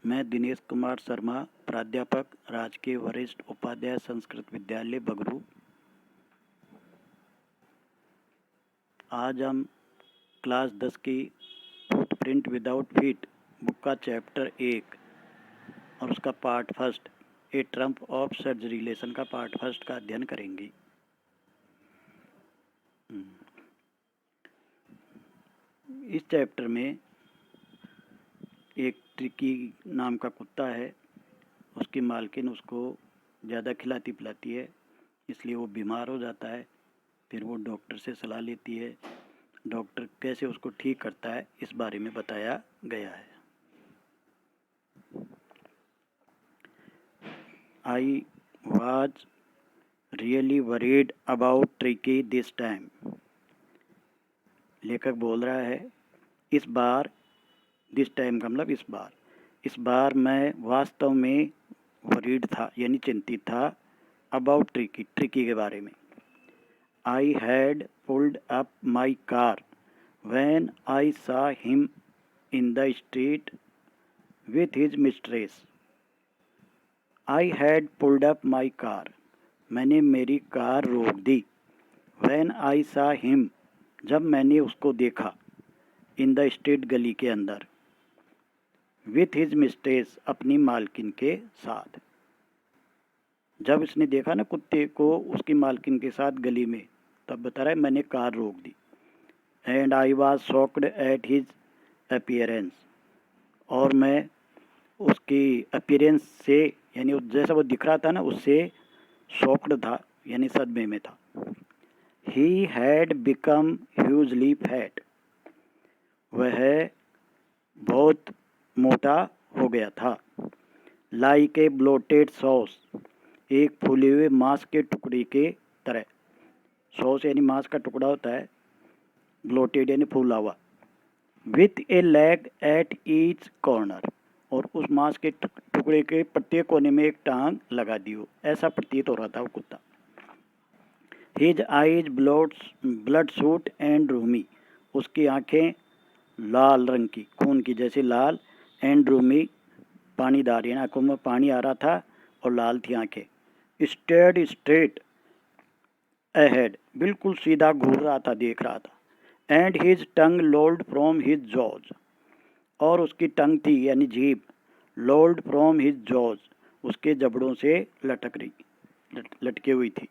मैं दिनेश कुमार शर्मा, प्राध्यापक, राजकीय वरिष्ठ उपाध्याय संस्कृत विद्यालय बगरू। आज हम क्लास 10 की फुटप्रिंट विदाउट फीट बुक का चैप्टर 1 और उसका part first A Trump of search relation का पार्ट फर्स्ट का अध्ययन करेंगे। इस चैप्टर में एक ट्रिकी नाम का कुत्ता है। उसकी मालकिन उसको ज़्यादा खिलाती पिलाती है, इसलिए वो बीमार हो जाता है। फिर वो डॉक्टर से सलाह लेती है। डॉक्टर कैसे उसको ठीक करता है इस बारे में बताया गया है। I was really worried about tricky this time. लेखक बोल रहा है इस बार, दिस टाइम का मतलब इस बार मैं वास्तव में वरीड था यानी चिंतित था। अबाउट ट्रिकी के बारे में। I had pulled up my car when I saw him in the street with his mistress. I had pulled up my car, मैंने मेरी कार रोक दी। व्हेन आई सॉ हिम, जब मैंने उसको देखा। इन द स्ट्रीट, गली के अंदर। विथ हिज मिस्ट्रेस, अपनी मालकिन के साथ। जब इसने देखा ना कुत्ते को उसकी मालकिन के साथ गली में, तब बता रहा है मैंने कार रोक दी। And I was shocked at his appearance, और मैं उसकी अपीयरेंस से यानी जैसा वो दिख रहा था ना उससे शॉक्ड था यानी सदमे में था। He had become hugely fat, वह बहुत मोटा हो गया था। लाइक ए ब्लोटेड सॉस, एक फूले हुए मांस के टुकड़े के तरह। सॉस यानी मांस का टुकड़ा होता है, ब्लोटेड यानी फूला हुआ। With A leg at each corner, और उस मांस के टुकड़े के प्रत्येक कोने में एक टांग लगा दी हो, ऐसा प्रतीत हो रहा था वो कुत्ता। His eyes blood suit and Rumi, उसकी आंखें लाल रंग की, खून की जैसे लाल। एंड रूमी, पानीदार यानी आंखों में पानी आ रहा था और लाल थी आंखें। स्टेड स्ट्रेट अहेड, बिल्कुल सीधा घूर रहा था, देख रहा था। And his tongue lolled from his jaws, और उसकी टंग थी यानी जीभ, लोल्ड फ्रॉम हिज जॉज, उसके जबड़ों से लटके हुई थी।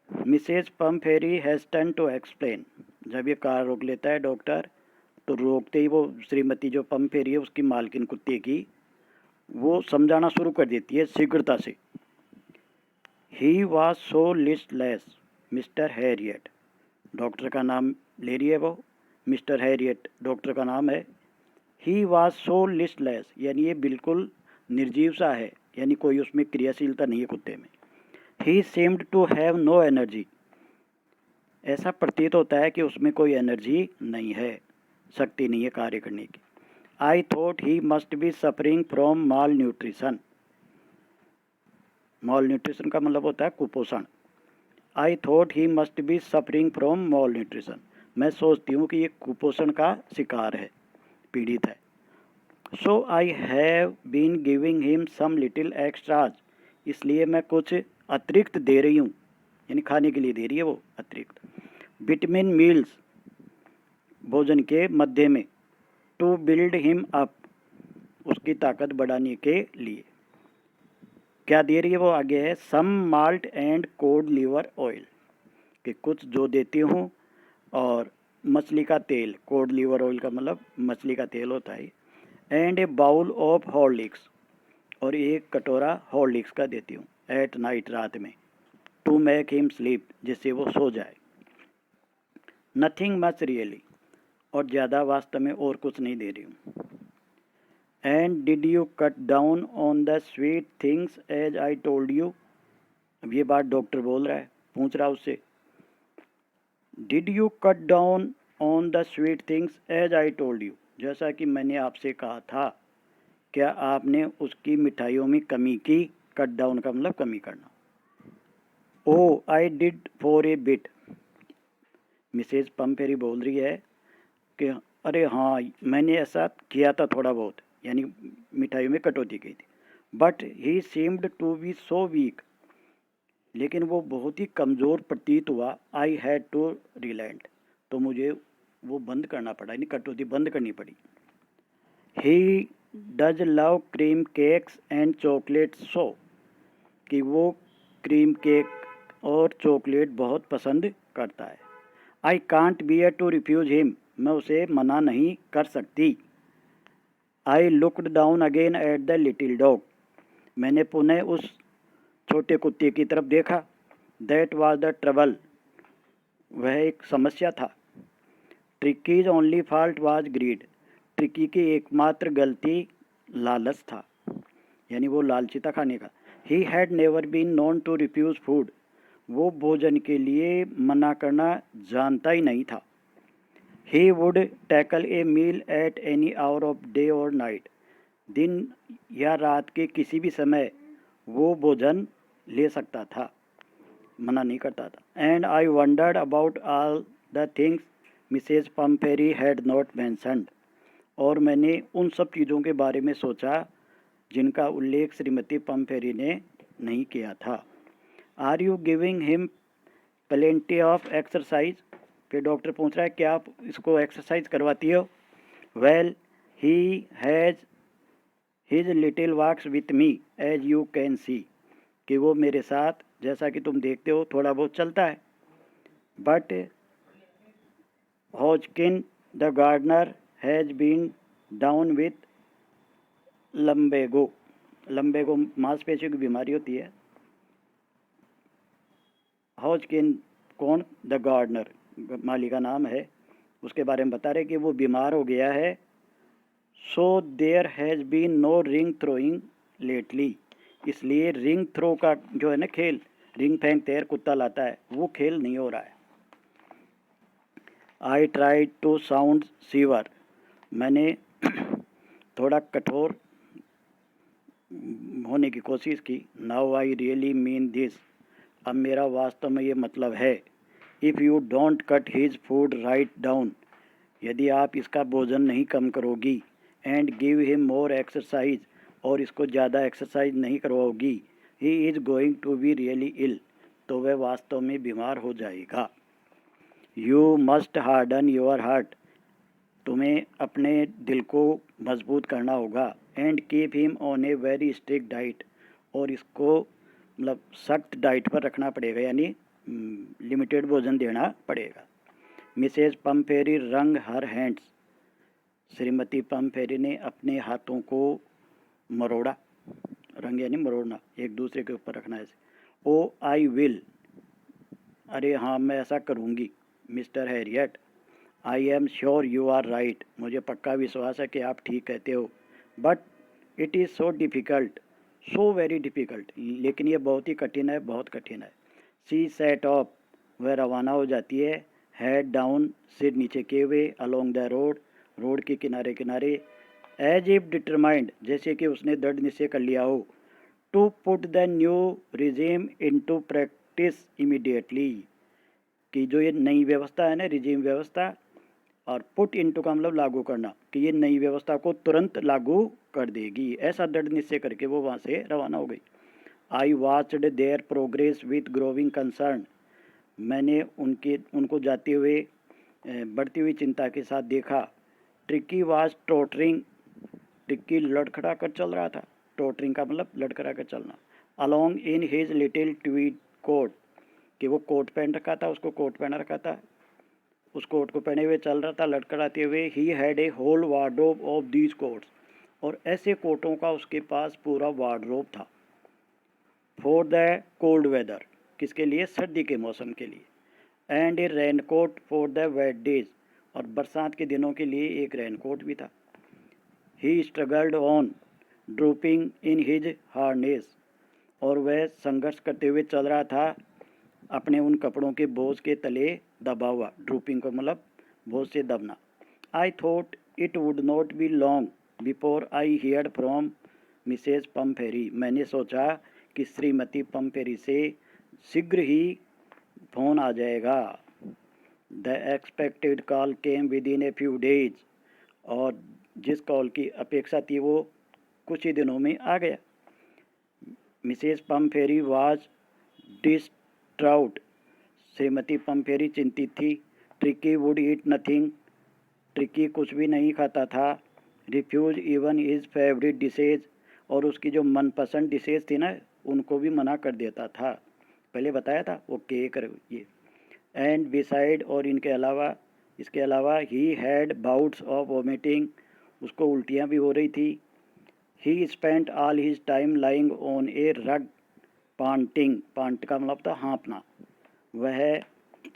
Mrs Pumphrey has turn to explain, जब ये कार रोक लेता है डॉक्टर, तो रोकते ही वो श्रीमती जो पम्फेरी है उसकी मालकिन कुत्ते की, वो समझाना शुरू कर देती है शीघ्रता से। He was so listless mister Harriet, doctor का नाम ले रही है वो, मिस्टर हैरियट डॉक्टर का नाम है। ही वॉज सो लिस्टलेस, यानी ये बिल्कुल निर्जीव सा है, यानी कोई उसमें क्रियाशीलता नहीं है कुत्ते में। He seemed to have no energy, ऐसा प्रतीत होता है कि उसमें कोई एनर्जी नहीं है, शक्ति नहीं है कार्य करने की। I thought he must be suffering from mall nutrition, mall nutrition का मतलब होता है कुपोषण। I thought he must be suffering from mall nutrition, मैं सोचती हूँ कि ये कुपोषण का शिकार है, पीड़ित है। So I have been giving him some little extras, इसलिए मैं कुछ अतिरिक्त दे रही हूँ, यानी खाने के लिए दे रही है वो अतिरिक्त। विटामिन मील्स, भोजन के मध्य में। टू बिल्ड हिम अप, उसकी ताकत बढ़ाने के लिए। क्या दे रही है वो आगे है, some malt and cod liver oil, कि कुछ जो देती हूँ, और मछली का तेल, कोड लीवर ऑयल का मतलब मछली का तेल होता है। And a bowl of Horlicks, और एक कटोरा हॉर्लिक्स का देती हूँ एट नाइट, रात में। टू मेक हिम स्लीप, जिससे वो सो जाए। नथिंग मच रियली, और ज़्यादा वास्तव में और कुछ नहीं दे रही हूँ। And did you cut down on the sweet things as I told you, अब ये बात डॉक्टर बोल रहा है, पूछ रहा उससे। Did you cut down on the sweet things as I told you, जैसा कि मैंने आपसे कहा था, क्या आपने उसकी मिठाइयों में कमी की। कट डाउन का मतलब कमी करना। Oh I did for a bit, Mrs Pumphrey बोल रही है कि अरे हाँ मैंने ऐसा किया था थोड़ा बहुत, यानी मिठाइयों में कटौती की थी। But he seemed to be so weak, लेकिन वो बहुत ही कमज़ोर प्रतीत हुआ। आई हैड टू रिलेंट, तो मुझे वो बंद करना पड़ा, यानी कटौती बंद करनी पड़ी। He does love cream cakes and chocolate सो, कि वो क्रीम केक और चॉकलेट बहुत पसंद करता है। I can't bear to refuse him, मैं उसे मना नहीं कर सकती। I looked down again at the little dog, मैंने पुनः उस छोटे कुत्ते की तरफ देखा। दैट वाज द ट्रबल, वह एक समस्या था। Tricki's only fault was greed, Tricki की एकमात्र गलती लालच था, यानी वो लालची था खाने का। He had never been known to refuse food, वो भोजन के लिए मना करना जानता ही नहीं था। He would tackle a meal at any hour of day और नाइट, दिन या रात के किसी भी समय वो भोजन ले सकता था, मना नहीं करता था। And I wondered about all the things Mrs Pumphrey had not mentioned, और मैंने उन सब चीज़ों के बारे में सोचा जिनका उल्लेख श्रीमती पम्पेरी ने नहीं किया था। Are you giving him plenty of exercise, फिर डॉक्टर पूछ रहा है क्या आप इसको एक्सरसाइज करवाती हो। Well he has his little walks with me as you can see, कि वो मेरे साथ जैसा कि तुम देखते हो थोड़ा बहुत चलता है। But Hodgkin the gardener has been down with lumbago, lumbago मांसपेशियों की बीमारी होती है। हॉजकिन कौन, द गार्डनर माली का नाम है, उसके बारे में बता रहे कि वो बीमार हो गया है। So there has been no ring throwing lately, इसलिए रिंग थ्रो का जो है ना खेल, रिंग फेंक तैर कुत्ता लाता है, वो खेल नहीं हो रहा है। I try to sound severe, मैंने थोड़ा कठोर होने की कोशिश की। Now I really mean this, अब मेरा वास्तव में ये मतलब है। If you don't cut his food right down, यदि आप इसका भोजन नहीं कम करोगी, and give him more exercise, और इसको ज़्यादा एक्सरसाइज नहीं करवाओगी, he is going to be really ill, तो वह वास्तव में बीमार हो जाएगा। You must harden your heart, तुम्हें अपने दिल को मजबूत करना होगा। And keep him on a very strict diet, और इसको मतलब सख्त डाइट पर रखना पड़ेगा, यानी लिमिटेड भोजन देना पड़ेगा। मिसेज पम्पेरी रंग हर हैंड्स, श्रीमती पम्पेरी ने अपने हाथों को मरोड़ा, रंग यानी मरोड़ना, एक दूसरे के ऊपर रखना ऐसे। ओ आई विल, अरे हाँ मैं ऐसा करूँगी। Mister Herriot, I am sure you are right, मुझे पक्का विश्वास है कि आप ठीक कहते हो। But it is so difficult, so very difficult, लेकिन ये बहुत ही कठिन है, बहुत कठिन है। सी सेट ऑफ, वह रवाना हो जाती है। हेड डाउन, सिर नीचे किए हुए, अलोंग द रोड, रोड के किनारे किनारे। एज इफ डिटरमाइंड, जैसे कि उसने दृढ़ निश्चय कर लिया हो। To put the new regime into practice immediately, कि जो ये नई व्यवस्था है ना, रिजीम व्यवस्था, और पुट इनटू का मतलब लागू करना, कि ये नई व्यवस्था को तुरंत लागू कर देगी, ऐसा दृढ़ निश्चय करके वो वहाँ से रवाना हो गई। I watched there progress with growing concern, मैंने उनको जाते हुए बढ़ती हुई चिंता के साथ देखा। ट्रिकी वाज टोटरिंग, ट्रिकी लड़खड़ा कर चल रहा था, टोटरिंग का मतलब लड़खड़ा कर चलना। Along in his little tweed coat, कि वो कोट पहन रखा था, उसको कोट पहना रखा था, उस कोट को पहने हुए चल रहा था लड़खड़ाते हुए। He had a whole wardrobe of these coats, और ऐसे कोटों का उसके पास पूरा वार्डरोब था। फॉर द कोल्ड वेदर, किसके लिए, सर्दी के मौसम के लिए। And a raincoat for the wet days, और बरसात के दिनों के लिए एक रेनकोट भी था। He struggled on drooping in his harness, और वह संघर्ष करते हुए चल रहा था अपने उन कपड़ों के बोझ के तले दबा हुआ। ड्रूपिंग को मतलब बोझ से दबना। I thought it would not be long before I heard from Mrs Pumphrey, मैंने सोचा कि श्रीमती पम्पेरी से शीघ्र ही फ़ोन आ जाएगा। The expected call came with in a few days, और जिस कॉल की अपेक्षा थी वो कुछ ही दिनों में आ गया। Mrs Pumphrey was distraught. श्रीमती पम्फेरी चिंतित थी। Tricki would eat nothing. Tricki कुछ भी नहीं खाता था। Refuse even his favourite dishes. और उसकी जो मनपसंद डिशेज थी ना उनको भी मना कर देता था। पहले बताया था वो केक ये। एंड बिसाइड और इसके अलावा he had bouts of vomiting. उसको उल्टियाँ भी हो रही थी। He spent all his time lying on a rug panting. पांट का मतलब था हाँफना। वह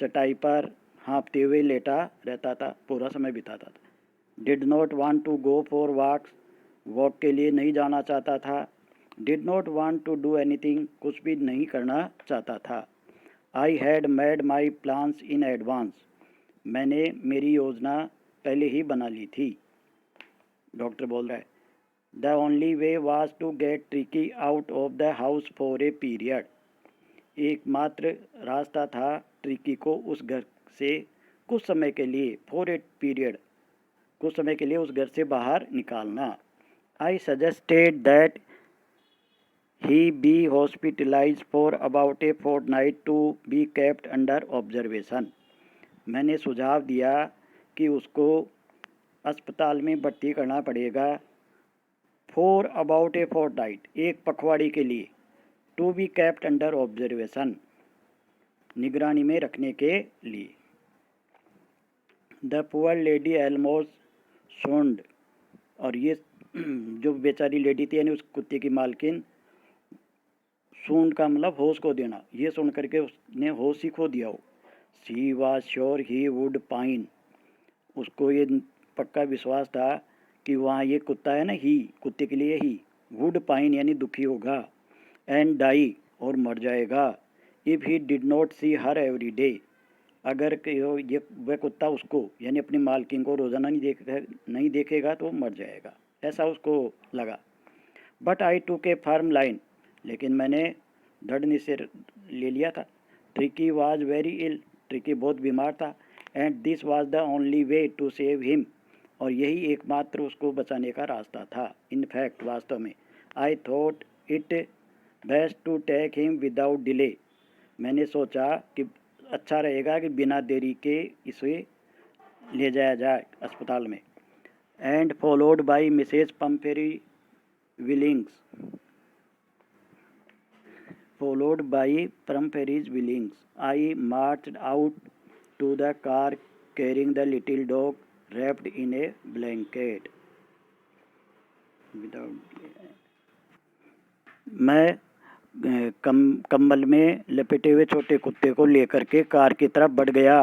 चटाई पर हाँफते हुए लेटा रहता था, पूरा समय बिताता था। Did not want to go for walks. Walk के लिए नहीं जाना चाहता था। Did not want to do anything. कुछ भी नहीं करना चाहता था। I had made my plans in advance. मैंने मेरी योजना पहले ही बना ली थी। डॉक्टर बोल रहा है the only way was to get Tricki out of the house for a period. एकमात्र रास्ता था ट्रिकी को उस घर से कुछ समय के लिए, फॉर ए पीरियड, कुछ समय के लिए उस घर से बाहर निकालना। I suggested that he be hospitalise for about a fortnight to be kept under observation. मैंने सुझाव दिया कि उसको अस्पताल में भर्ती करना पड़ेगा फॉर अबाउट ए फोर्टनाइट, एक पखवाड़ी के लिए, to be kept under observation, निगरानी में रखने के लिए। The poor lady almost swooned. और ये जो बेचारी लेडी थी यानी उस कुत्ते की मालकिन, सूंड का मतलब होश को देना, ये सुन करके उसने होश ही खो दिया हो। She was sure he would pine. उसको ये पक्का विश्वास था कि वहाँ ये कुत्ता है ना, ही कुत्ते के लिए ही, वुड पाइन यानी दुखी होगा, एंड डाई और मर जाएगा, if he did not see her every day. अगर ये वह कुत्ता उसको यानी अपनी मालकिन को रोज़ाना नहीं देखेगा तो मर जाएगा, ऐसा उसको लगा। बट आई टूक ए फर्म लाइन। लेकिन मैंने दृढ़ निश्चय ले लिया था। Tricki was very ill. Tricki बहुत बीमार था। And this was the only way to save him. और यही एकमात्र उसको बचाने का रास्ता था। इन फैक्ट वास्तव में I thought it best to take him without delay. मैंने सोचा कि अच्छा रहेगा कि बिना देरी के इसे ले जाया जाए अस्पताल में। And followed by Mrs Pumfrey Willings. Followed by Pumfrey's Willings, I marched out to the car carrying the little dog wrapped in a blanket. मैं कम्बल में लपेटे हुए छोटे कुत्ते को लेकर के कार की तरफ बढ़ गया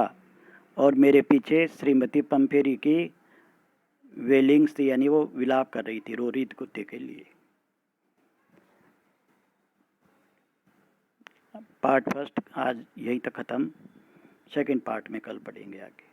और मेरे पीछे श्रीमती पम्फेरी की वेलिंग्स थी, यानी वो विलाप कर रही थी, रो रही थी कुत्ते के लिए। पार्ट फर्स्ट आज यहीं तक ख़त्म। सेकंड पार्ट में कल पढ़ेंगे आगे।